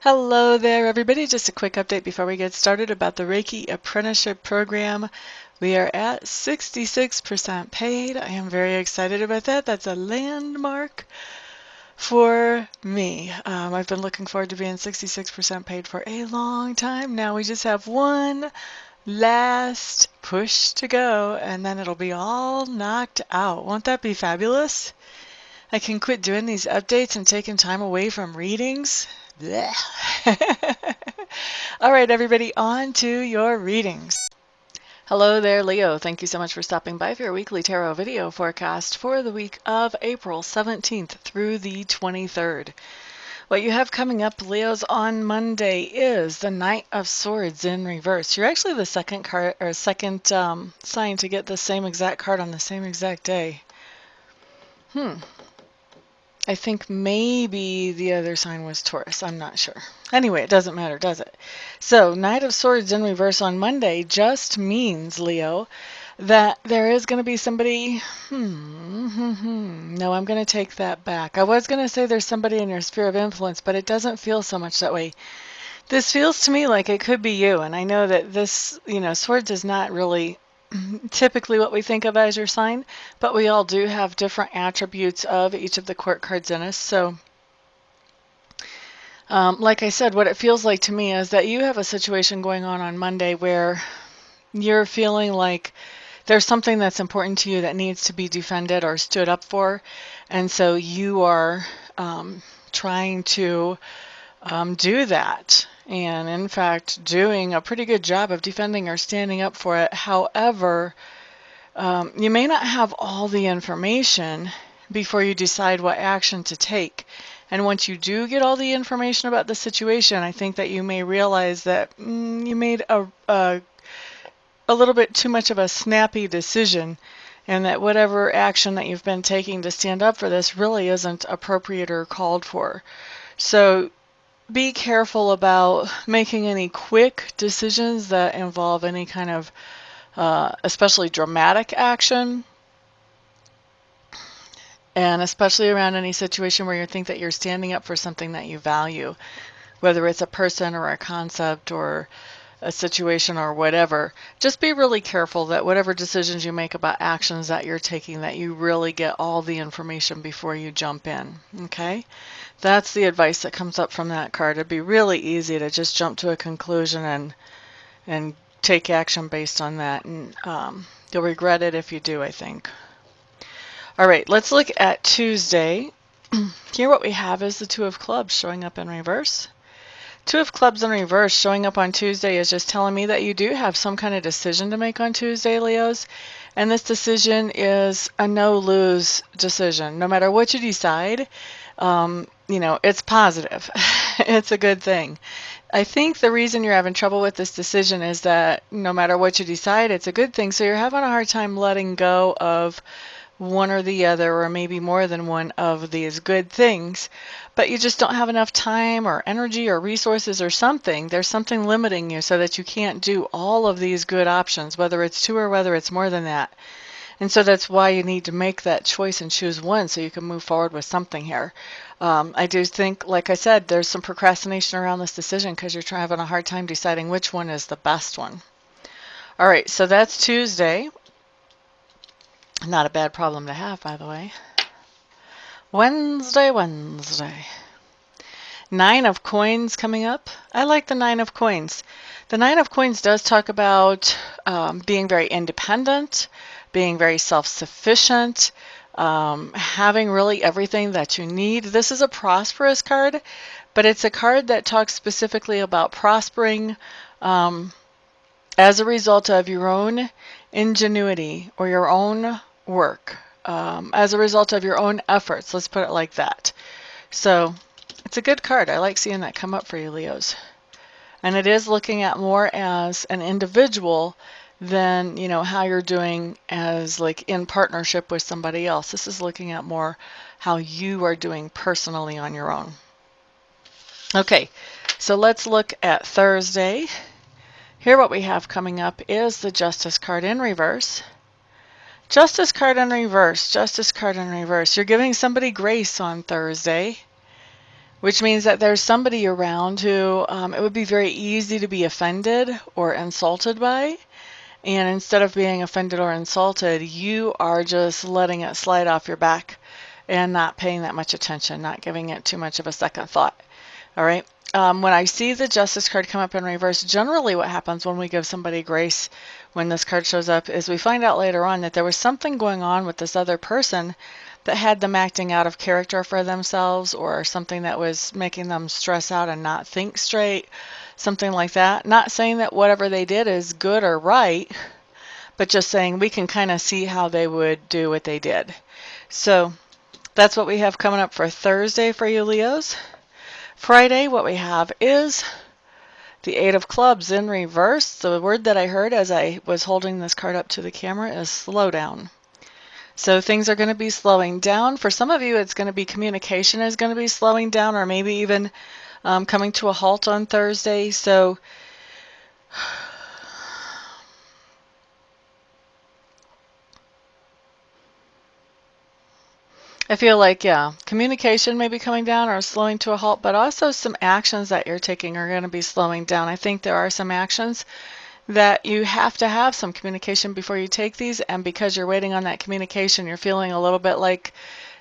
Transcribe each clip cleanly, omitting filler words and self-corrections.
Hello there, everybody. Just a quick update before we get started about the Reiki Apprenticeship Program. We are at 66% paid. I am very excited about that. That's a landmark for me. I've been looking forward to being 66% paid for a long time. Now we just have one last push to go, and then it'll be all knocked out. Won't that be fabulous? I can quit doing these updates and taking time away from readings. Blech. All right, everybody, on to your readings. Hello there, Leo. Thank you so much for stopping by for your weekly tarot video forecast for the week of April 17th through the 23rd. What you have coming up, Leos, on Monday is the Knight of Swords in reverse. You're actually the second card or second sign to get the same exact card on the same exact day. I think maybe the other sign was Taurus. I'm not sure. Anyway, it doesn't matter, does it? So, Knight of Swords in reverse on Monday just means, Leo, that there is going to be somebody... No, I'm going to take that back. I was going to say there's somebody in your sphere of influence, but it doesn't feel so much that way. This feels to me like it could be you, and I know that this, Swords is not really typically what we think of as your sign, but we all do have different attributes of each of the court cards in us. So like I said, what it feels like to me is that you have a situation going on Monday where you're feeling like there's something that's important to you that needs to be defended or stood up for, and so you are trying to do that, and in fact doing a pretty good job of defending or standing up for it. However, you may not have all the information before you decide what action to take. And once you do get all the information about the situation, I think that you may realize that you made a little bit too much of a snappy decision, and that whatever action that you've been taking to stand up for this really isn't appropriate or called for. So be careful about making any quick decisions that involve any kind of especially dramatic action, and especially around any situation where you think that you're standing up for something that you value, whether it's a person or a concept or a situation or whatever. Just be really careful that whatever decisions you make about actions that you're taking, that you really get all the information before you jump in, okay? That's the advice that comes up from that card. It'd be really easy to just jump to a conclusion and take action based on that, and you'll regret it if you do, I think. All right, let's look at Tuesday. Here what we have is the Two of Clubs showing up in reverse. Two of Clubs in reverse showing up on Tuesday is just telling me that you do have some kind of decision to make on Tuesday, Leos. And this decision is a no-lose decision. No matter what you decide, it's positive. It's a good thing. I think the reason you're having trouble with this decision is that no matter what you decide, it's a good thing. So you're having a hard time letting go of one or the other, or maybe more than one of these good things, but you just don't have enough time or energy or resources or something. There's something limiting you so that you can't do all of these good options, whether it's two or whether it's more than that. And so that's why you need to make that choice and choose one so you can move forward with something here. I do think, like I said, there's some procrastination around this decision because you're having a hard time deciding which one is the best one. All right, so that's Tuesday. Not a bad problem to have, by the way. Wednesday. Nine of Coins coming up. I like the Nine of Coins. The Nine of Coins does talk about being very independent, being very self-sufficient, having really everything that you need. This is a prosperous card, but it's a card that talks specifically about prospering as a result of your own ingenuity or your own work, as a result of your own efforts. Let's put it like that. So it's a good card. I like seeing that come up for you, Leos. And it is looking at more as an individual than, how you're doing as like in partnership with somebody else. This is looking at more how you are doing personally on your own. Okay, so let's look at Thursday. Here what we have coming up is the Justice card in reverse. Justice card in reverse, Justice card in reverse. You're giving somebody grace on Thursday, which means that there's somebody around who it would be very easy to be offended or insulted by. And instead of being offended or insulted, you are just letting it slide off your back and not paying that much attention, not giving it too much of a second thought. All right. When I see the Justice card come up in reverse, generally what happens when we give somebody grace when this card shows up is we find out later on that there was something going on with this other person that had them acting out of character for themselves, or something that was making them stress out and not think straight, something like that. Not saying that whatever they did is good or right, but just saying we can kind of see how they would do what they did. So that's what we have coming up for Thursday for you Leos. Friday, what we have is the Eight of Clubs in reverse. The word that I heard as I was holding this card up to the camera is slow down. So things are going to be slowing down. For some of you, it's going to be communication is going to be slowing down, or maybe even coming to a halt on Thursday. So I feel like, yeah, communication may be coming down or slowing to a halt, but also some actions that you're taking are going to be slowing down. I think there are some actions that you have to have some communication before you take these, and because you're waiting on that communication, you're feeling a little bit like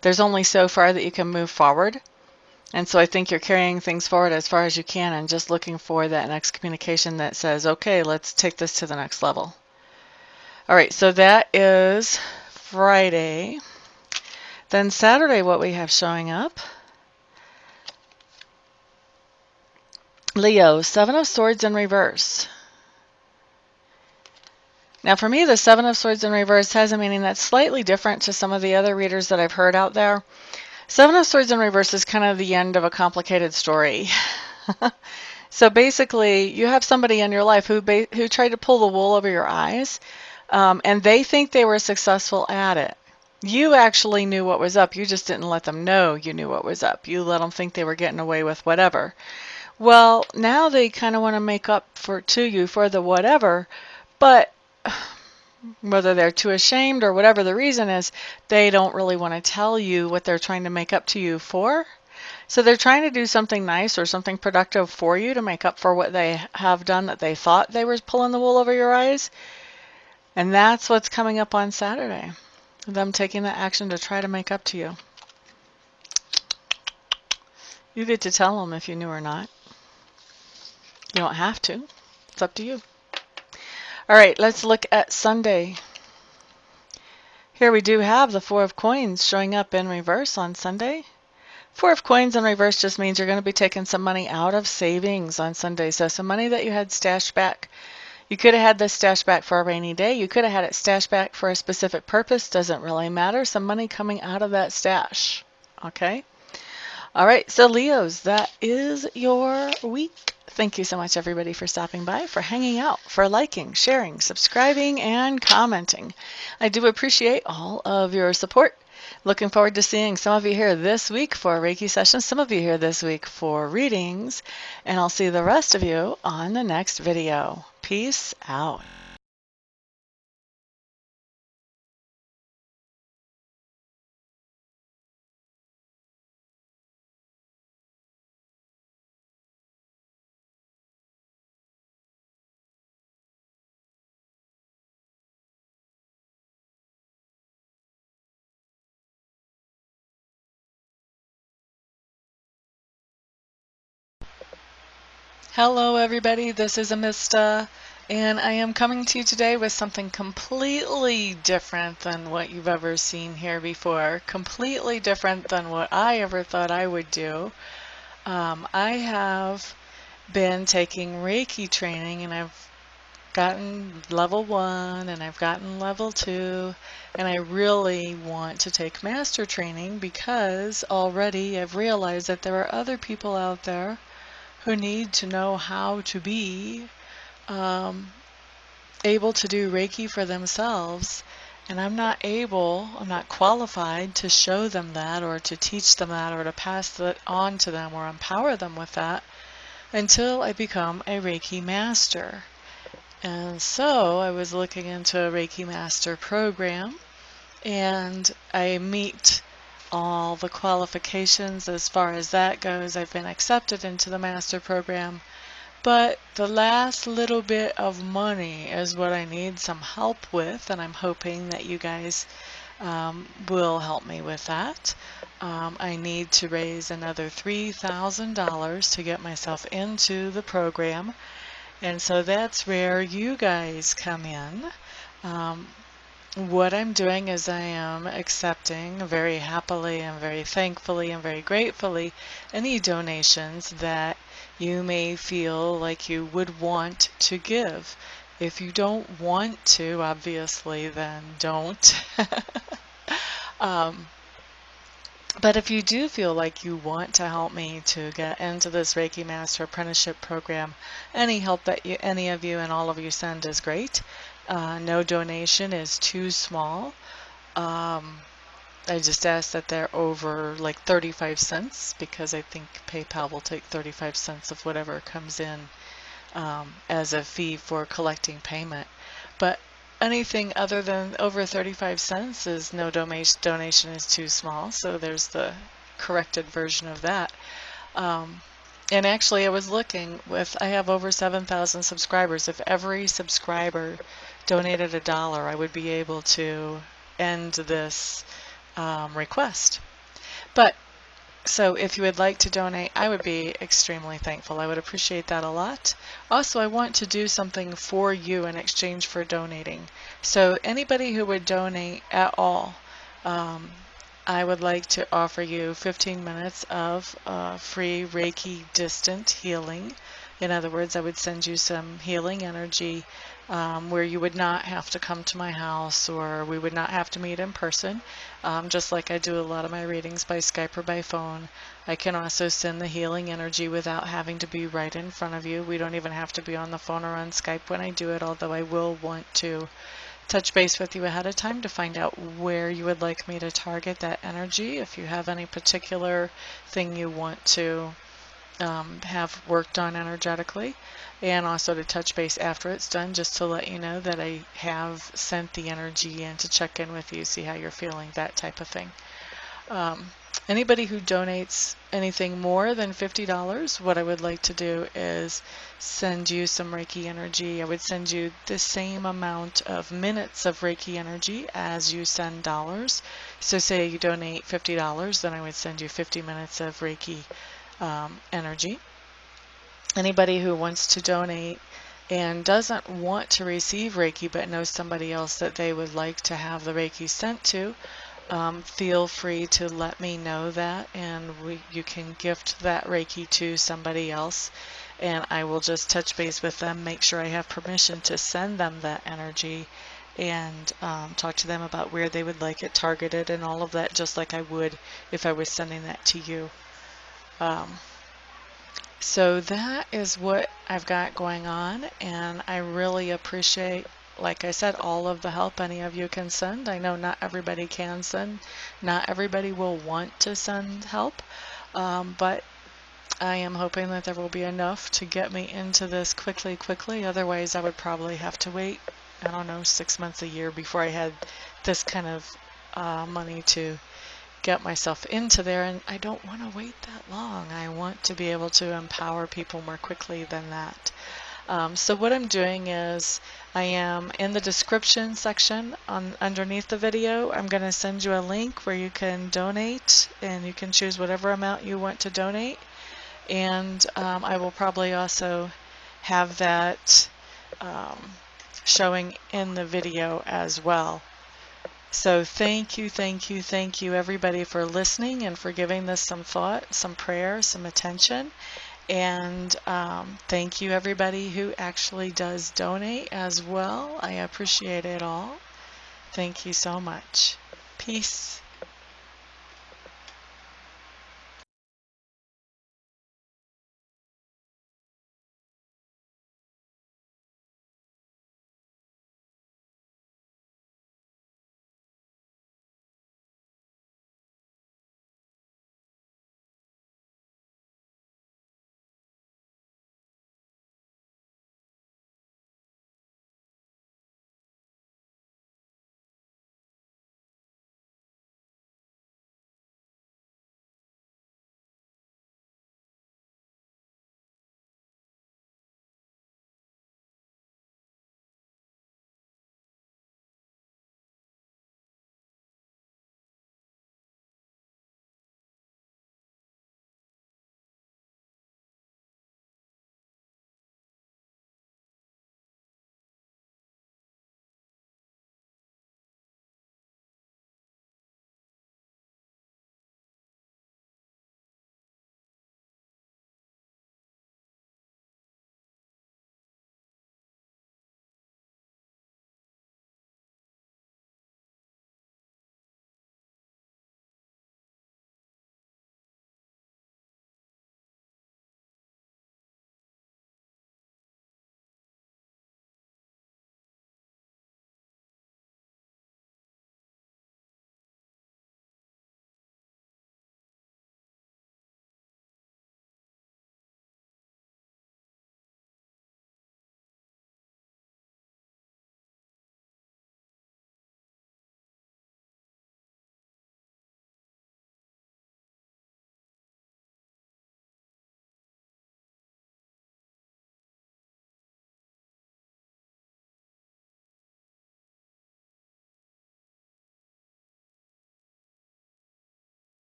there's only so far that you can move forward. And so I think you're carrying things forward as far as you can and just looking for that next communication that says, okay, let's take this to the next level. All right, so that is Friday. Then Saturday, what we have showing up, Leo, Seven of Swords in reverse. Now for me, the Seven of Swords in reverse has a meaning that's slightly different to some of the other readers that I've heard out there. Seven of Swords in reverse is kind of the end of a complicated story. So basically, you have somebody in your life who tried to pull the wool over your eyes, and they think they were successful at it. You actually knew what was up. You just didn't let them know you knew what was up. You let them think they were getting away with whatever. Well, now they kind of want to make up to you for the whatever, but whether they're too ashamed or whatever the reason is, they don't really want to tell you what they're trying to make up to you for. So they're trying to do something nice or something productive for you to make up for what they have done that they thought they were pulling the wool over your eyes. And that's what's coming up on Saturday. Them taking that action to try to make up to you. You get to tell them if you knew or not. You don't have to. It's up to you. All right, let's look at Sunday. Here we do have the Four of Coins showing up in reverse on Sunday. Four of Coins in reverse just means you're going to be taking some money out of savings on Sunday. So some money that you had stashed back. You could have had this stashed back for a rainy day. You could have had it stashed back for a specific purpose. Doesn't really matter. Some money coming out of that stash. Okay? All right, so Leos, that is your week. Thank you so much, everybody, for stopping by, for hanging out, for liking, sharing, subscribing, and commenting. I do appreciate all of your support. Looking forward to seeing some of you here this week for Reiki sessions, some of you here this week for readings, and I'll see the rest of you on the next video. Peace out. Hello everybody, this is Amista, and I am coming to you today with something completely different than what you've ever seen here before, completely different than what I ever thought I would do. I have been taking Reiki training, and I've gotten level 1 and I've gotten level 2, and I really want to take master training because already I've realized that there are other people out there who need to know how to be able to do Reiki for themselves, and I'm not qualified to show them that or to teach them that or to pass that on to them or empower them with that until I become a Reiki Master. And so I was looking into a Reiki Master program, and I meet all the qualifications as far as that goes. I've been accepted into the master program, but the last little bit of money is what I need some help with, and I'm hoping that you guys will help me with that. I need to raise another $3,000 to get myself into the program, and so that's where you guys come in. What I'm doing is I am accepting very happily and very thankfully and very gratefully any donations that you may feel like you would want to give. If you don't want to, obviously, then don't. But if you do feel like you want to help me to get into this Reiki Master Apprenticeship Program, any help that any of you and all of you send is great. No donation is too small. I just ask that they're over like 35 cents because I think PayPal will take 35 cents of whatever comes in as a fee for collecting payment. But anything other than over 35 cents is no donation is too small. So there's the corrected version of that. And actually, I was looking I have over 7,000 subscribers. If every subscriber donated $1, I would be able to end this request. But so if you would like to donate, I would be extremely thankful. I would appreciate that a lot. Also, I want to do something for you in exchange for donating. So anybody who would donate at all, I would like to offer you 15 minutes of free Reiki distant healing. In other words, I would send you some healing energy where you would not have to come to my house, or we would not have to meet in person, just like I do a lot of my readings by Skype or by phone. I can also send the healing energy without having to be right in front of you. We don't even have to be on the phone or on Skype when I do it, although I will want to touch base with you ahead of time to find out where you would like me to target that energy. If you have any particular thing you want to have worked on energetically, and also to touch base after it's done just to let you know that I have sent the energy in to check in with you, see how you're feeling, that type of thing. Anybody who donates anything more than $50, what I would like to do is send you some Reiki energy. I would send you the same amount of minutes of Reiki energy as you send dollars. So say you donate $50, then I would send you 50 minutes of Reiki energy. Anybody who wants to donate and doesn't want to receive Reiki but knows somebody else that they would like to have the Reiki sent to, feel free to let me know that, and you can gift that Reiki to somebody else, and I will just touch base with them, make sure I have permission to send them that energy, and talk to them about where they would like it targeted and all of that, just like I would if I was sending that to you. So that is what I've got going on, and I really appreciate, like I said, all of the help any of you can send. I know not everybody can send, not everybody will want to send help, but I am hoping that there will be enough to get me into this quickly. Otherwise, I would probably have to wait, I don't know, 6 months, a year before I had this kind of money to get myself into there, and I don't want to wait that long. I want to be able to empower people more quickly than that. So what I'm doing is I am in the description section underneath the video. I'm going to send you a link where you can donate, and you can choose whatever amount you want to donate, and I will probably also have that showing in the video as well. So thank you everybody for listening and for giving this some thought, some prayer, some attention. And thank you everybody who actually does donate as well. I appreciate it all. Thank you so much. Peace.